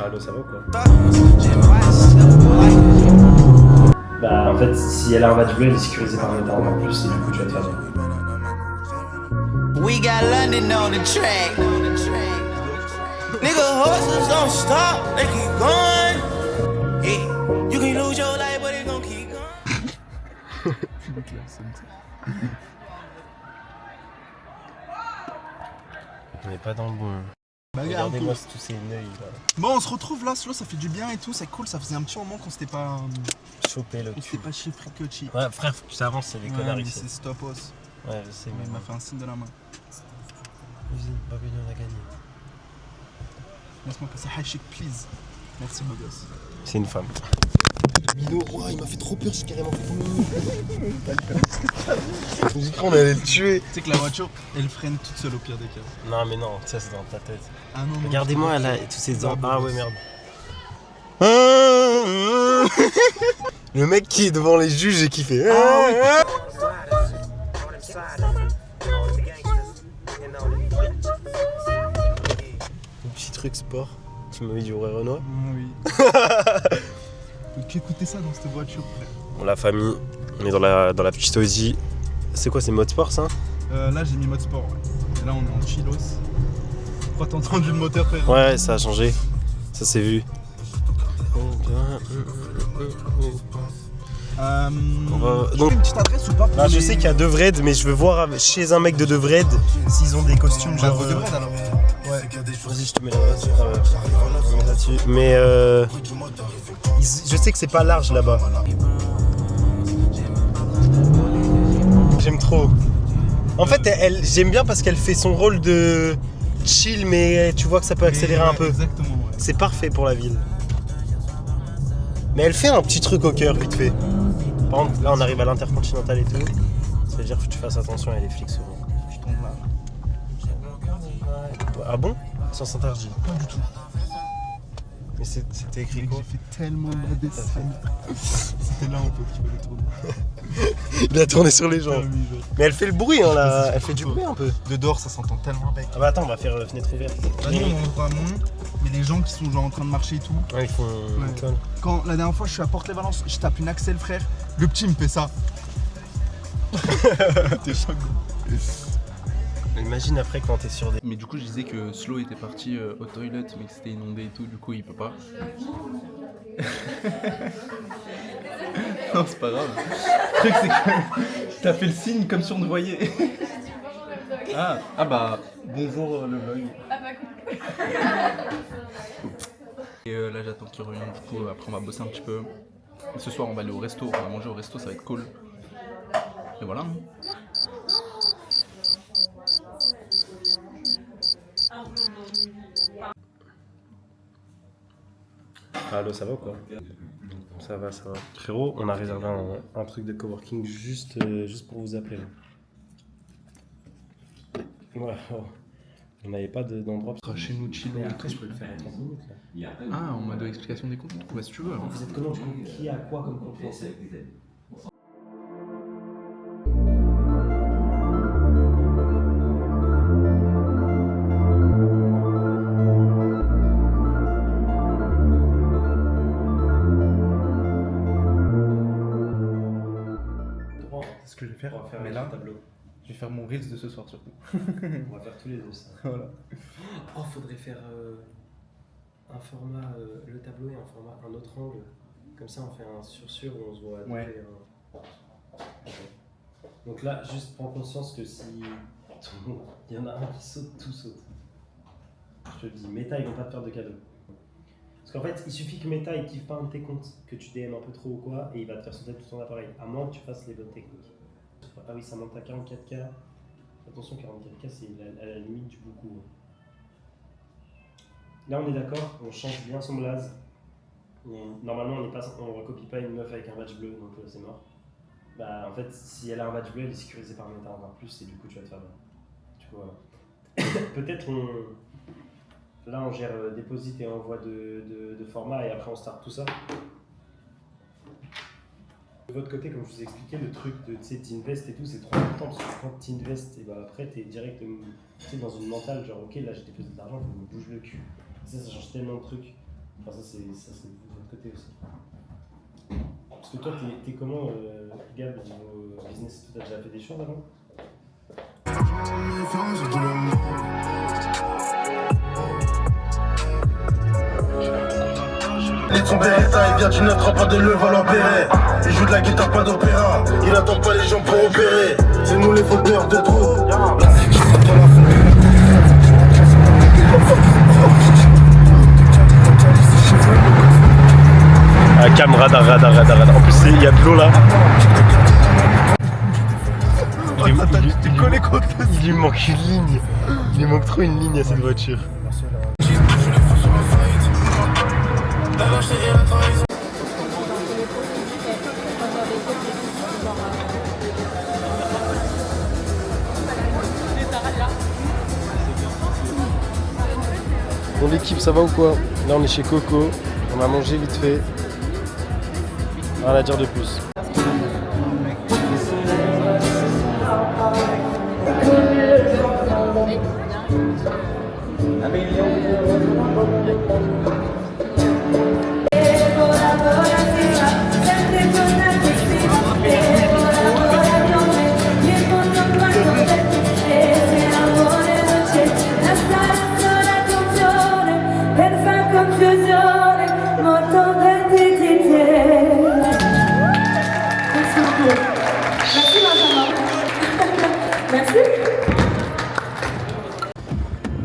Allo, ça va ou quoi? Bah en fait, si elle a un badge bleu, elle est sécurisée par un en plus et du coup tu vas te faire bien. We got London on the track. Nigga, horses don't stop, they keep going. Yeah, you can lose your life, but it gon' keep going. On n'est pas dans le bon. Regardez-moi tous ces nœuds là. Bon, on se retrouve là, Slow, ça fait du bien et tout, c'est cool. Ça faisait un petit moment qu'on s'était pas. Choper le On s'était cul. pas chez Fricochi. Ouais, frère, faut que tu avances, c'est des connards mais ici. c'est stopos. Ouais, je sais, mais Il m'a fait un signe de la main. vas-y, Babylone a gagné. Laisse-moi passer. High chic, please. Merci, beau gosse. C'est une femme. Mino, wow, il m'a fait trop peur, j'ai carrément fait tomber Mino. J'ai cru qu'on allait le tuer. Tu sais que la voiture, elle freine toute seule au pire des cas. Non, mais non, ça c'est dans ta tête. Ah non, non. Regardez-moi là, tous ces Ah, ah ouais, merde. Le mec qui est devant les juges et qui fait. Le petit truc sport. Tu m'avais dit Ray Renoir. Oui. Qu'écoutez ça dans cette voiture, frère. Bon, la famille, on est dans la petite Audi. C'est quoi, c'est mode sport ça? Là, j'ai mis mode sport, ouais. Et là, on est en chilos. Pourquoi t'as entendu le moteur, frère? Ouais, ça a changé. Ça s'est vu. Donc, une petite adresse ou pas pour Bah, je les- sais qu'il y a Devred, mais je veux voir chez un mec de Devred s'ils ont des costumes Bah, genre. vous devrez, alors. Ouais. Vas-y, je te mets l'adresse. Je mets là-dessus. Mais je sais que c'est pas large là-bas. J'aime trop. En fait, j'aime bien parce qu'elle fait son rôle de chill, mais tu vois que ça peut accélérer un peu. Exactement, ouais. C'est parfait pour la ville. Mais elle fait un petit truc au cœur, vite fait. Par contre, là, on arrive à l'Intercontinental et tout. Ça veut dire que tu fasses attention, il y a les flics souvent. Je tombe là. Ah bon? Sens interdit. Pas du tout. Mais c'était écrit quoi? J'ai fait tellement de dessins. C'était là, en fait, qu'il fallait tourner. Il a tourné sur les gens. Ah oui, genre. Mais elle fait le bruit, hein, là. Elle fait du bruit un peu. De dehors, ça s'entend tellement bec. Ah bah attends, on va faire fenêtre ouverte. Bah, nous, on voit moins, mais les gens qui sont genre en train de marcher et tout. Ouais, ils font. Ouais. Quand la dernière fois, je suis à Porte-les-Valences, je tape une Axel, frère. Le petit me fait ça. T'es choqué. Imagine après quand t'es sur des. Mais du coup, je disais que Slow était parti aux toilettes, mais que c'était inondé et tout, du coup, il peut pas. Non, c'est pas grave. Le truc, c'est que t'as fait le signe comme si on te voyait. Ah bah, bonjour le vlog. Et là, j'attends qu'il revienne, du coup, après, on va bosser un petit peu. Et ce soir, on va aller au resto, on va manger au resto, ça va être cool. Et voilà. Allo, ça va ou quoi? Ça va, ça va. Frérot, on a réservé un truc de coworking juste pour vous appeler. Ouais, oh. On n'avait pas d'endroit. Chez nous, chill. Mais après, je peux le faire en 30 minutes là. Ah, en mode explication des comptes, bah, si tu veux alors. Vous êtes comment du coup? Qui a quoi comme compte français? C'est ce que je vais faire. On va faire Mais un là, tableau. je vais faire mon Reels de ce soir surtout. On va faire tous les deux ça. Voilà. Oh, faudrait faire un format, le tableau et un autre angle. Comme ça, on fait un sur où on se voit à Ouais. deux et Ok. Donc là, juste prends conscience que si il y en a un qui saute, tout saute. Je te le dis, Meta, ils vont pas te faire de cadeau. Parce qu'en fait, il suffit que Meta il kiffe pas un de tes comptes, que tu DM un peu trop ou quoi, et il va te faire sauter tout ton appareil. À moins que tu fasses les bonnes techniques. Ah oui, ça monte à 44K. Attention, 44K, c'est à la limite du beaucoup. Là, on est d'accord, on change bien son blaze. Normalement, on recopie pas une meuf avec un badge bleu, donc c'est mort. Bah, en fait, si elle a un badge bleu, elle est sécurisée par Meta en plus, et du coup, tu vas te faire bien. Du coup, voilà. Peut-être là, on gère déposit et envoi de format, et après, on start tout ça. De votre côté, comme je vous ai expliqué, le truc de Tinvest et tout, c'est trop important parce que quand Tinvest, et bah après, t'es direct dans une mentale, genre ok, là j'ai déposé de l'argent, il faut que je me bouge le cul. Ça change tellement de trucs. Enfin, ça c'est de votre côté aussi. Parce que toi, t'es comment, Gab, au niveau business? Tu as déjà fait des choses avant? Il son Beretta, il vient du 9 pas de Levallois Perret. Il joue de la guitare, pas d'opéra. Il attend pas les gens pour opérer. C'est nous les fauteurs de trop. Ah, cam, radar. En plus, il y a de l'eau là. Tu collé contre le... Il lui manque une ligne. Il lui manque trop une ligne à cette voiture. Bon, l'équipe, ça va ou quoi? Là, on est chez Coco. On a mangé vite fait. Rien à dire de plus.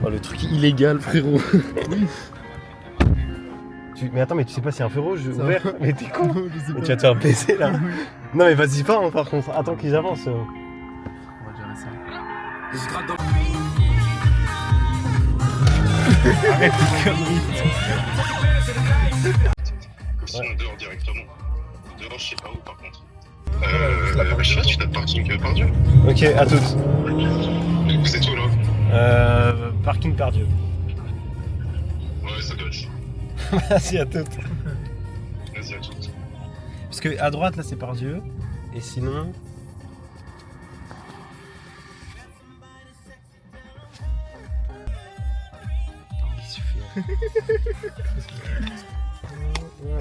Oh, le truc illégal, frérot. Mais attends, mais tu sais pas s'il y a un feu rouge ouvert? Mais t'es con. Mais tu vas te faire baiser là. Non mais vas-y pas hein, par contre, attends qu'ils avancent. On va gérer ça. Arrête tes conneries. Sinon dehors directement. Dehors je sais pas où par contre. Je sais pas, tu tapes parking par Dieu. Ok, à toutes. Vous êtes où là? Parking par Dieu. Ouais, ça dodge. Vas-y à toutes. Vas-y à toutes. Parce que à droite là c'est par Dieu. Et sinon. Il suffit.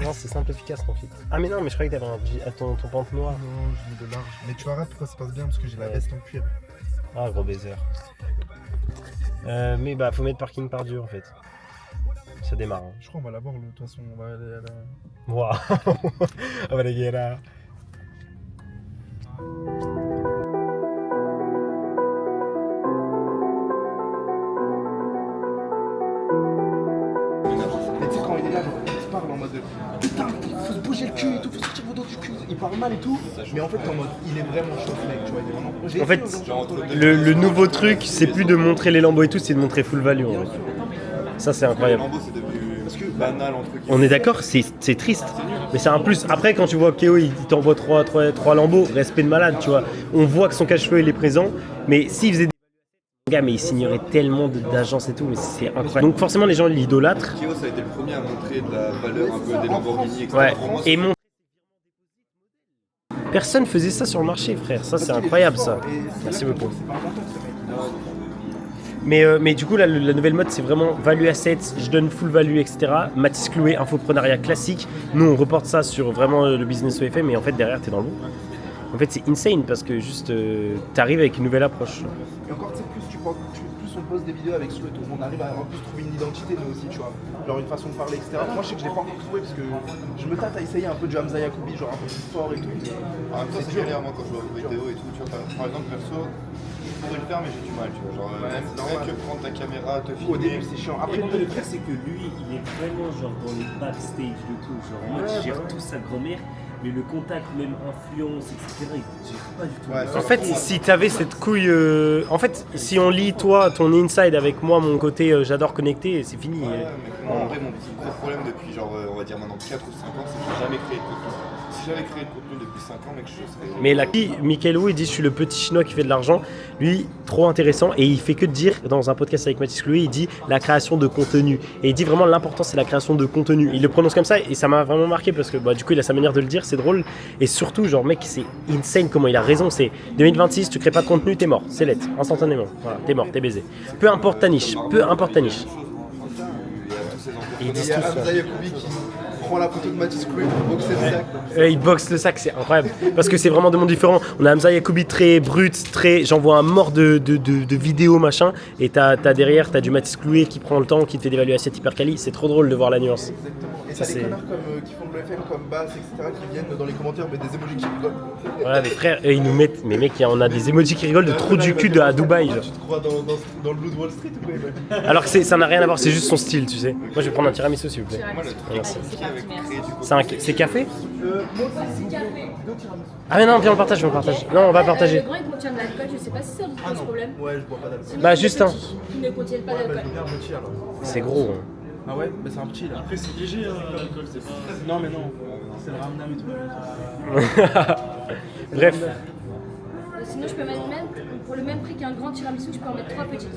Non, c'est simple, efficace ton fit. Ah mais non, mais je croyais que t'avais ton pente noir. Non, je mets de large. Mais tu arrêtes pourquoi ça passe bien parce que j'ai la veste en cuir. Ah, gros baiser. Mais bah, faut mettre parking par Dieu en fait. Ça démarre. Hein. Je crois qu'on va l'avoir, de toute façon. On va aller à la. Waouh. On va aller là. Mais tu sais, quand il est là, genre, il se parle en mode putain, faut se bouger le cul et tout, faut sortir vos dos du cul. Il parle mal et tout, mais en fait, en mode il est vraiment chaud, mec, tu vois. Il est vraiment... En fait, le nouveau truc, c'est plus de montrer les lambeaux et tout, c'est de montrer full value. En fait. Ça, c'est incroyable. Les lambeaux, c'est devenu banal entre guillemets. On est d'accord, c'est triste. Mais c'est un plus. Après, quand tu vois Kéo, il t'envoie trois lambeaux, respect de malade, tu vois. On voit que son cache-feu, il est présent. Mais s'il faisait des gars, mais il signerait tellement d'agences et tout, mais c'est incroyable. Donc forcément, les gens l'idolâtrent. Kéo, ça a été le premier à montrer de la valeur un peu des Lamborghini, etc. Ouais. Et mon... Personne faisait ça sur le marché, frère. Ça, c'est incroyable, ça. Merci beaucoup. Mais du coup, là, la nouvelle mode, c'est vraiment value assets, je donne full value, etc. Mathis Cloué, infoprenariat classique. Nous, on reporte ça sur vraiment le business OFM, mais en fait, derrière, t'es dans l'eau. En fait, c'est insane parce que juste, t'arrives avec une nouvelle approche. Et encore, tu sais, plus on poste des vidéos avec Sweat, on arrive à en plus trouver une identité, nous aussi, tu vois. Genre une façon de parler, etc. Moi, je sais que je l'ai pas encore trouvé parce que je me tâte à essayer un peu de Hamza Yacoubi, genre un peu plus fort et tout. En même temps, c'est galère, moi, quand je vois vos vidéos et tout, tu vois. Par exemple, perso, je pourrais le faire, mais j'ai du mal, tu vois. Genre, même que prendre ta caméra, te filmer. Au début, c'est chiant. Après, le pire, c'est que lui, il est vraiment genre dans les backstage de tout. Genre, en mode, il gère tout sa grand-mère. Mais le contact, même influence, etc., il ne gère pas du tout. Ouais, En fait, si t'avais cette couille... En fait, si on lit, toi, ton inside avec moi, mon côté j'adore connecter, c'est fini. Ouais, mais moi, en vrai, mon petit gros problème depuis, genre, on va dire maintenant 4 ou 5 ans, c'est que j'ai jamais créé de contenu. Si j'avais créé de contenu depuis 5 ans, mec, je serais... Mais là, Michael Wu, il dit je suis le petit chinois qui fait de l'argent. Lui, trop intéressant. Et il fait que de dire, dans un podcast avec Mathis Cloué, il dit la création de contenu. Et il dit vraiment l'important, c'est la création de contenu. Il le prononce comme ça et ça m'a vraiment marqué parce que du coup, il a sa manière de le dire, c'est drôle. Et surtout, genre, mec, c'est insane comment il a raison. C'est 2026, tu crées pas de contenu, t'es mort. C'est lettre, instantanément. Voilà, t'es mort, t'es baisé. Peu importe ta niche, peu importe ta niche. Il y a tous ces ils Il disent y a tous ça. Hamza Yacoubi qui prend la photo de Matisse Cloué pour boxer le sac. Il boxe le sac, c'est incroyable. Parce que c'est vraiment deux mondes différents. On a Hamza Yacoubi très brut, très. J'envoie un mort de vidéos, machin. Et t'as derrière, t'as du Matisse Cloué qui prend le temps, qui te fait des value assiettes hyper quali. C'est trop drôle de voir la nuance. Exactement. Et Ça, t'as des c'est- connards comme, qui font de l'EFM comme Bass, etc. qui viennent dans les commentaires mettre des emojis qui rigolent. Voilà, les frères, ils nous mettent. Mais mec, on a des emojis qui rigolent de trou du cul à Dubaï. Genre. Tu te crois dans le Blue de Wall Street ou quoi? Alors que ça n'a rien à voir, c'est juste son style, tu sais. Moi, je vais prendre un tiramisu, s'il vous plaît. Merci. C'est café? Ah mais non, viens on partage, on partage. Non, on va partager. Le grand il contient de l'alcool, je sais pas si ça vous pose problème. Ouais, je bois pas d'alcool. Bah juste un. Qui ne contiennent pas Bah, je d'alcool. veux bien un petit alors. C'est gros. Hein. Ah ouais? Bah c'est un petit là. Après, c'est léger, l'alcool, c'est pas. Non mais non, c'est le Ramnam et tout. Bref. Sinon je peux mettre même, pour le même prix qu'un grand tiramisu, je peux en mettre 3 petits.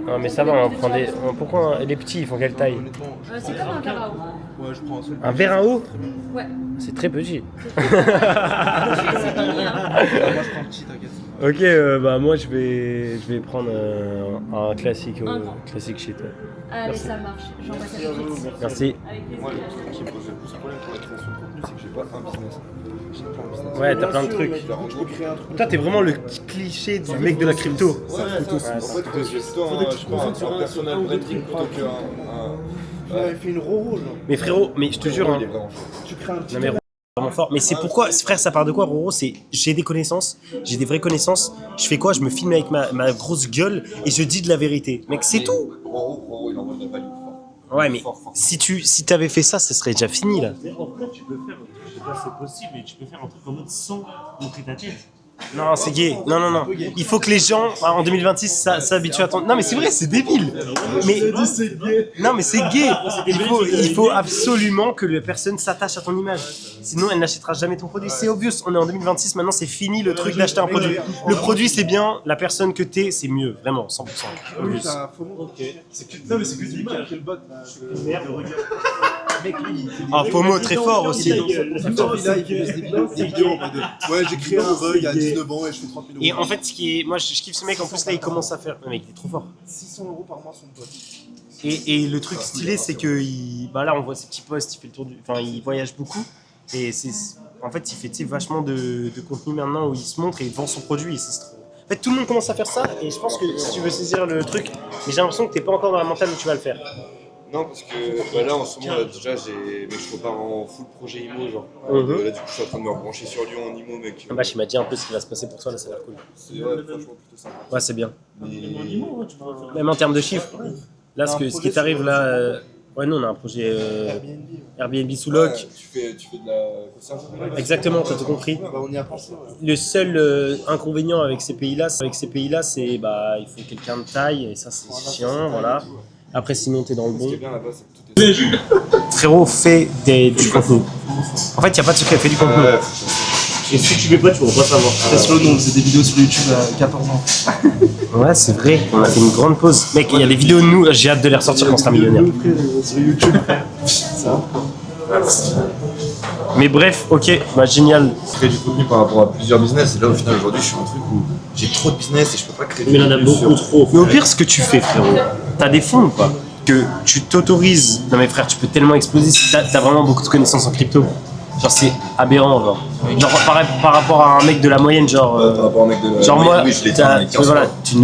Non mais ça va, on prend des. Pourquoi les petits ils font quelle taille? Honnêtement, C'est comme un verre à eau. ouais, je prends un seul. Un verre à eau? Ouais. C'est très petit. C'est fini, hein. Moi je prends un petit, t'inquiète. Ok, bah moi je vais prendre un classique, Un grand. classique shit. Ouais. Allez, ça marche. J'envoie ça tout de suite. Merci. Avec plaisir. Moi, le truc qui me pose le plus problème pour la création de contenu, c'est que j'ai pas un business. J'ai plein de business. Ouais, t'as plein de trucs. Genre, je peux créer un truc. Toi t'es vraiment le cliché du mec de la crypto. Ouais, en fait, j'ai plutôt un personnel branding plutôt qu'un. Il fait une roro, genre. Mais frérot, mais je te jure, hein, Il est vraiment chaud. Tu crées un petit. non mais vraiment fort. Mais c'est pourquoi, frère, ça part de quoi, Roro? C'est j'ai des connaissances, j'ai des vraies connaissances. Je fais quoi? Je me filme avec ma grosse gueule et je dis de la vérité. Mec, c'est tout. Roro, il envoie de la value fort. Ouais, mais Fort. si t'avais fait ça, ce serait déjà fini là. Mais en vrai, tu peux faire, je sais pas si c'est possible, mais tu peux faire un truc en mode sans montrer ta tête. Non, c'est gay. Non, non, non. Il faut que les gens, en 2026, s'habituent à ton. Non, mais c'est vrai, c'est débile. Mais non, mais c'est gay. Il faut absolument que la personne s'attache à ton image. Sinon, elle n'achètera jamais ton produit. C'est obvious. On est en 2026. Maintenant, c'est fini le truc d'acheter un produit. Le produit, c'est bien. La personne que t'es, c'est mieux. Vraiment, 100%. Obvious. Non, mais c'est que du mal, quel bot. Ah, FOMO très fort aussi. Il fait des vidéos en mode. Ouais, j'ai créé un bug à 19 ans et je fais 30 000 euros. Et en fait, ce qui est, moi, je kiffe ce mec. En plus, là, il commence à faire. Le mec, il est trop fort. 600 euros par mois son pote. Et le truc stylé, c'est que bah là, on voit ses petits posts, il fait le tour enfin, il voyage beaucoup. Et en fait, il fait vachement de contenu maintenant où il se montre et il vend son produit. Et c'est trop. En fait, tout le monde commence à faire ça. Et je pense que si tu veux saisir le truc, mais j'ai l'impression que t'es pas encore dans la mentale où tu vas le faire. Non, parce que là en ce moment, là, déjà, mec, je repars en full projet IMO. Genre. Là, du coup, je suis en train de me rebrancher sur Lyon en IMO, mec. Bah, il m'a dit un peu ce qui va se passer pour toi, là, ça a l'air cool. C'est franchement plutôt sympa. Ouais, c'est bien. Mais... Même en termes de chiffres. Là, ce qui t'arrive là. Ouais, nous, on a un projet Airbnb sous loc. Ouais, tu fais de la concierge. Exactement, t'as tout compris. Bah, on y a pensé. Le seul inconvénient avec ces pays-là, c'est bah il faut quelqu'un de taille et ça c'est chiant, voilà. Après sinon t'es dans le Ce bon. qui est bien là-bas, c'est que tout est. Frérot, fais du contenu. En fait, y a pas de secret, fais du contenu. Et si tu fais pas, tu vas pas savoir. Tesla, nous on faisait des vidéos sur YouTube à 14 ans. Ouais, c'est vrai. On a fait une grande pause. Mec, il y a des vidéos de nous. J'ai hâte de les ressortir quand on sera millionnaire. Sur YouTube, Mais bref, ok, bah génial. Je crée du contenu par rapport à plusieurs business. Et là, au final, aujourd'hui, je suis un truc où j'ai trop de business et je peux pas créer du Mais il y en a contenu beaucoup sur- trop. Mais au pire, ce que tu fais, frérot, t'as des fonds ou pas? Que tu t'autorises. Non mais frère, tu peux tellement exploser si t'as vraiment beaucoup de connaissances en crypto. Genre c'est aberrant, genre. Genre par rapport à un mec de la moyenne, genre. Par rapport à un mec de la... Genre moi, oui, je l'éteins, voilà, tu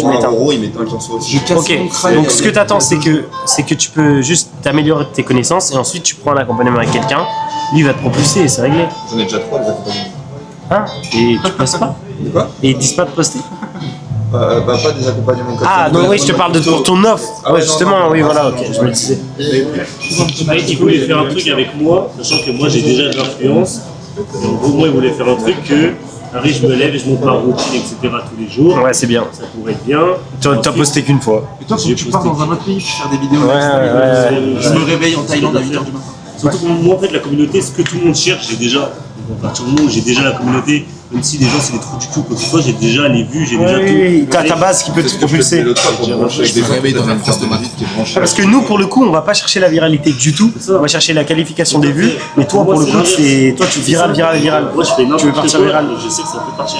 m'éteins. En gros, il m'éteint 15 fois aussi. Ok, donc ce que t'attends, c'est que tu peux juste t'améliorer tes connaissances et ensuite tu prends un accompagnement avec quelqu'un, lui il va te propulser et c'est réglé. J'en ai déjà 3 des accompagnements. Hein? Et tu postes pas? Quoi? Et ils disent pas de poster? Pas des accompagnements comme Ah ça. non, oui, je te parle de pour ton offre. Ah Ouais, ouais, justement, non, oui, non, voilà, non, ok, non, je me le disais. Il voulait faire un truc avec moi, sachant que moi j'ai déjà de l'influence. Et en gros, moi il voulait faire un truc que, Harry, je me lève et je monte ma routine, etc. tous les jours. Ouais, c'est bien. Ça pourrait être bien. T'as posté qu'une fois. Et toi, faut que tu pars dans un autre pays pour faire des vidéos. Ouais. Je me réveille en Thaïlande à 8h du matin. Surtout que moi, en fait, la communauté, ce que tout le monde cherche, j'ai déjà À partir du moment où j'ai déjà la communauté, même si les gens c'est des trous du cul ou quoi que ce soit, j'ai déjà les vues, j'ai déjà tout. T'as ta base qui peut te propulser. Parce que nous, pour le coup, on va pas chercher la viralité du tout. On va chercher la qualification des vues. Mais toi, pour le coup, c'est toi, tu viral. Moi, je fais Tu veux n'importe partir quoi, viral. je sais que ça peut partir.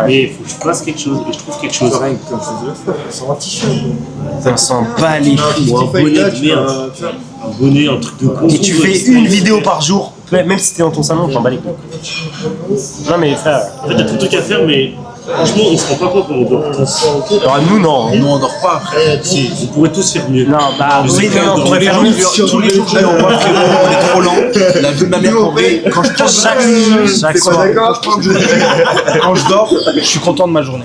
Mais il faut que je fasse quelque chose et je trouve quelque chose. On s'en bat les couilles. Ou un bonnet de merde. Un bonnet, un truc de con. Et tu fais une vidéo par jour, même si t'es dans ton salon, t'en bats les couilles. Non mais frère. En fait, il y a tout le truc à faire, mais franchement, on se rend pas compte qu'on dort tous. Alors nous non. Nous on dort pas. Si, on pourrait tous faire mieux. Non, bah oui, on pourrait faire mieux. Tous les jours, je dis au revoir, frérot, on est trop lent. La vie de ma mère, en vrai, quand je prends Chaque soir. quand je dors, je suis content de ma journée.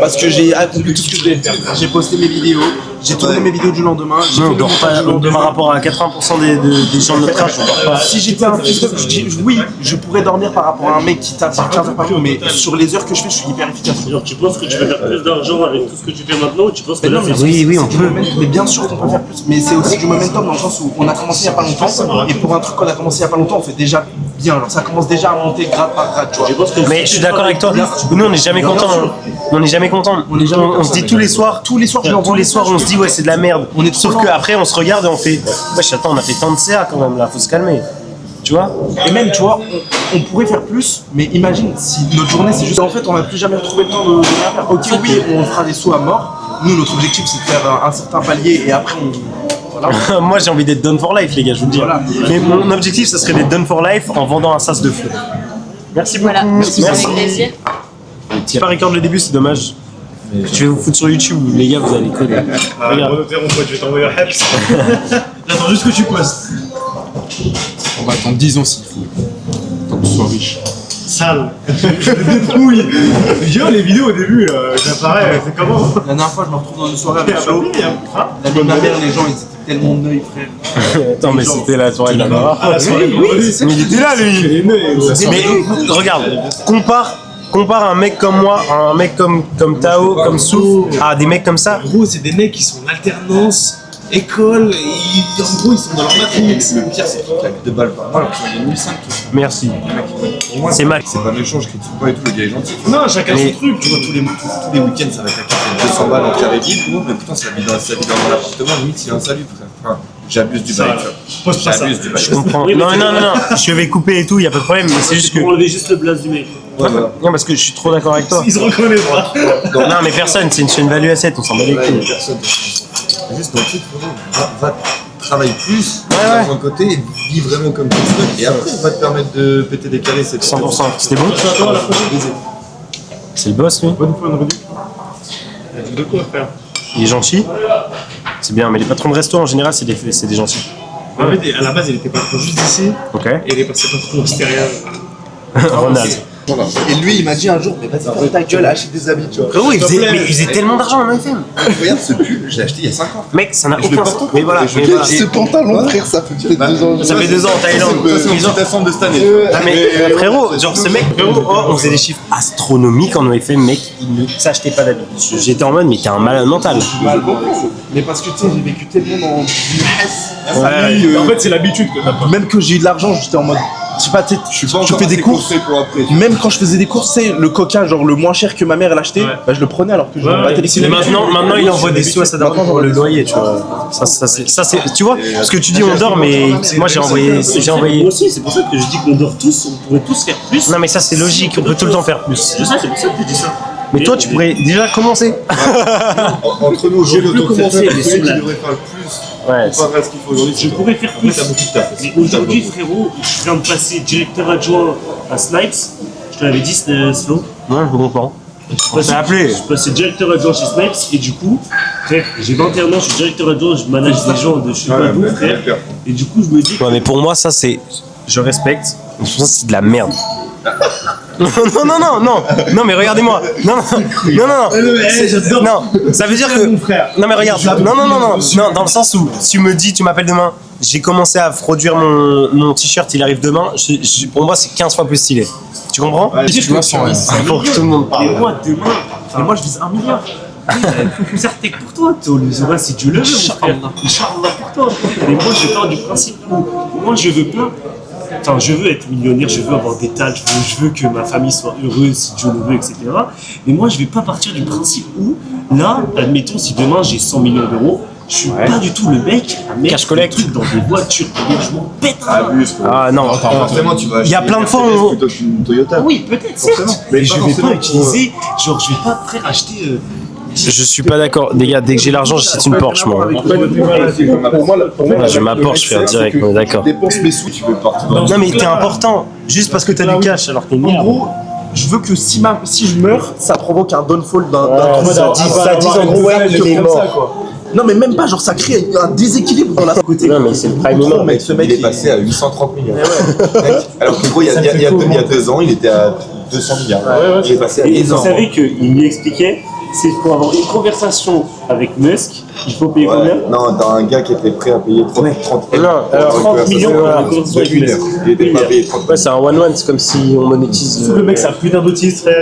Parce que j'ai accompli tout ce que je devais faire. J'ai posté mes vidéos, j'ai tourné mes vidéos du lendemain. J'ai Non, fait on dort pas. Par rapport à 80% des gens de notre âge, on dort pas. Si j'étais un fils de... Oui, je pourrais dormir par rapport à un mec qui tape 15 heures par jour, mais sur les heures que je fais, je suis hyper efficace. Genre, tu penses que tu vas faire plus d'argent avec tout ce que tu fais maintenant ou tu penses que là, c'est Oui, on peut. Mais bien sûr qu'on peut faire plus, mais c'est aussi du momentum dans le sens où on a commencé il y a pas longtemps, et pour un truc qu'on a commencé il y a pas longtemps, on fait déjà bien, genre ça commence déjà à monter grade par grade, tu vois. Mais je suis d'accord avec toi. Nous, on n'est jamais content. On n'est jamais content. On se dit tous les soirs, on se dit ouais, c'est de la merde. Sauf qu'après, on se regarde et on fait wesh, attends, on a fait tant de CA quand même là, faut se calmer. Tu vois? Et même, tu vois, on pourrait faire plus, mais imagine si notre journée c'est juste en fait, on n'a plus jamais retrouvé le temps de rien faire. Ok, oui, on fera des sous à mort. Nous, notre objectif c'est de faire un certain palier et après on. Voilà. Moi j'ai envie d'être done for life, les gars, je vous le dis. Voilà. Mais mon objectif, ça serait d'être done for life en vendant un sas de fou. Merci beaucoup. Voilà, Merci. avec plaisir. Si pas record le début, c'est dommage. Je vais vous foutre sur YouTube, les gars, vous allez coller. Regarde. Je vais t'envoyer un Heps. J'attends juste que tu postes. On va attendre 10 ans s'il faut. Tant que tu sois riche. Sale. Je me débrouille. Viens les vidéos au début là, j'apparais, c'est comment? La dernière fois, je me retrouve dans une soirée avec Ah, Flo. bah, La vie de ma mère, les gens ils étaient tellement neuils, frère. Attends, mais c'était la soirée de la barre. Ah, la soirée de vendredi. Mais il était là, lui. Mais regarde, compare un mec comme moi, un mec comme Tao, comme Souf, à des mecs comme ça. Gros, c'est des mecs qui sont en alternance, école, et en gros ils sont dans leur matrix. Le pire, c'est qu'ils claquent 2 balles par mois, alors qu'ils sont en 2005 tous. Merci. Pour moi, C'est mal. C'est pas méchant, je critique pas et tout, le gars est gentil. Non, chacun son truc. Tu vois, tous les week-ends, ça va claquer 200 balles en carré vide. Mais putain, ça vit dans mon appartement, limite, il a un salut, frère. Enfin, j'abuse du bail, tu vois. Pose pas ça. J'abuse du bail. Je comprends. Oui, mais Non, c'est non, vrai. non, je vais couper et tout, y a pas de problème, mais c'est juste que. Pour enlever juste le blaze du mec. Ouais, voilà. Non, parce que je suis trop d'accord avec toi. Ils se reconnaissent pas. Non, mais personne, c'est une chaîne value asset, on s'en bat les Ouais, couilles. personne. Juste un truc, va travailler plus, ouais. de ton côté, et vis vraiment comme tu veux. Et après, ça va te permettre de péter des carrés. 100%. C'était bon? C'est le boss, lui. Bonne fois, de quoi faire? Il est gentil. C'est bien, mais les patrons de resto en général, c'est des gentils. En fait, à la base, il était patron juste d'ici, Ok. et il est passé patron au Stéréal. Ronald. Voilà. Et lui, il m'a dit un jour, mais vas-y, ferme ta gueule, achète des habits, tu vois. Frérot, il faisait tellement d'argent en FM. Regarde ce pull, je l'ai acheté il y a 5 ans. Mec, ça n'a Je le aucun porte sens. encore. Mais voilà, Et je mais le voilà. ce pantalon, frère, ça fait 2 ans. Ça fait 2 ans en Thaïlande. C'est mon petit ensemble de cette année. Ah mais frérot, genre ce mec, on faisait des chiffres astronomiques en OFM, mec, il ne s'achetait pas d'habits. J'étais en mode, mais t'es un malade mental. Mais parce que tu sais, j'ai vécu tellement dans du stress. Ouais. En fait, c'est l'habitude que t'as pas. Même que j'ai eu de l'argent, j'étais en mode. Je sais pas, tu sais, je fais des courses. Pour après. Même quand je faisais des courses, tu sais, le coca, genre le moins cher que ma mère elle achetait, bah je le prenais alors que je battais les Mais maintenant il envoie des sous à sa daronne pour le loyer, tu vois. Ça c'est, tu vois, parce que tu dis on dort, mais moi j'ai envoyé. Moi aussi, c'est pour ça que je dis qu'on dort tous, on pourrait tous faire plus. Non mais ça c'est logique, on peut tout le temps faire plus. Je sais, c'est pour ça que je dis ça. Mais toi tu pourrais déjà commencer. Entre nous, Je peux aujourd'hui, commencer, mais celui sur qui la- devrait faire le plus. Ouais. Pas vrai ce qu'il faut aujourd'hui. Je pourrais faire plus. T'as beaucoup de taf. Mais aujourd'hui, frérot, je viens de passer directeur adjoint à Snipes. Je te l'avais dit, Slow. Ouais, je comprends. Je suis appelé. passé directeur adjoint chez Snipes et du coup, frère, j'ai 21 ans, je suis directeur adjoint, je manage des gens de je sais pas d'où, frère. Et du coup, je me dis. Ouais mais pour moi ça c'est, je respecte, mais pour ça c'est de la merde. Non mais regardez-moi. Non, ça veut dire que. Non mais regarde. Non, dans le sens où tu me dis, tu m'appelles demain, j'ai commencé à produire mon t-shirt, il arrive demain, pour moi c'est 15 fois plus stylé. Tu comprends? Tu vois, sans Pour que tout le monde parle. Et moi, demain, et moi je vise 1 milliard. Concert tech pour toi, si tu le veux, mon frère. Inch'Allah pour toi. Et moi je pars du principe où moi je veux pas Enfin, je veux être millionnaire, je veux avoir des tas, je veux que ma famille soit heureuse si Dieu le veut, etc. Mais moi, je vais pas partir du principe où, là, admettons, si demain j'ai 100 millions d'euros, je suis pas du tout le mec à mettre des trucs dans des voitures. Je m'en pète. Ah non, Forcément, tu vas il y a acheter plein de une fois Mercedes où... plutôt qu'une Toyota. Oui, peut-être, certes. Mais je vais pas utiliser, genre, je vais pas après acheter. Je suis pas d'accord. Les gars, dès que j'ai l'argent, j'achète une Porsche, moi. Pour moi, J'ai ma Porsche, je fais direct, on est d'accord. Dépense mes sous, tu veux partir dans Non mais t'es important, juste parce que t'as du cash alors que En gros, je veux que si je meurs, ça provoque un downfall d'un truc. Ça dit en gros, ouais, il est mort. Non, mais même pas, genre ça crée un déséquilibre dans la côté. Non, mais c'est le prime moment, mec. Ce mec, il est passé à 830 millions. Alors que gros, il y a 2 ans, il était à 200 milliards. Il est passé à Et 10 vous ans. savez qu'il m'y expliquait, c'est pour avoir une conversation avec Musk, il faut payer combien? Non, t'as un gars qui était prêt à payer 30 millions pour la conversation avec Musk. Il était pas payé 30 Ouais, c'est un one-one, c'est comme si on monétise. Le mec, ça a plus d'un notice, frère.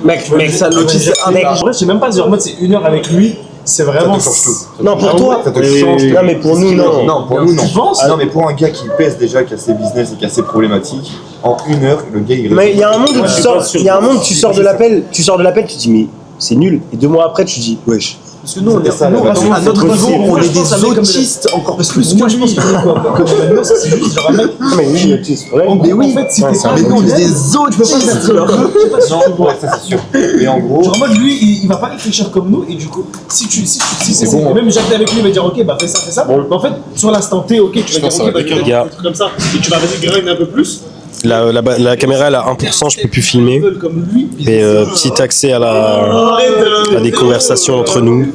Mec, ça notise un mec. En vrai, je sais même pas, genre en mode c'est 1 heure avec lui, c'est vraiment. Ça te change tout. Non, pour toi. Ça te change tout. Non, mais pour nous, non. Non, pour nous, non. Tu penses? Non, mais pour un gars qui pèse déjà, qui a ses business et qui a ses problématiques, en 1 heure, le gars il Mais il y a un monde où Ouais, tu sors, sûr. il y a un monde où tu sors de l'appel, tu dis mais c'est nul. Et 2 mois après, tu dis wesh. Parce que nous, on est ça, nous, la à notre bataille. niveau, on Moi, est je pense des avec comme autistes encore plus que Moi, je pense lui. que comme Emmanuel, c'est juste genre un mec. Non, mais oui, autiste, ouais. Mais oui, en fait, si t'es pas Mais nous, on est Emmanuel, des autistes. Non, ouais, ça c'est sûr. Mais en gros, genre en mode lui, il va pas réfléchir comme nous et du coup, si c'est bon, même Jacques avec lui, il va dire ok, bah fais ça. Mais en fait, sur l'instant T, ok, tu vas dire ok, bah tu vas Gars. faire des trucs comme ça et tu vas vas-y grind un peu plus. La caméra elle a 1%, je peux plus filmer. Comme lui. Mais petit accès à des conversations entre nous.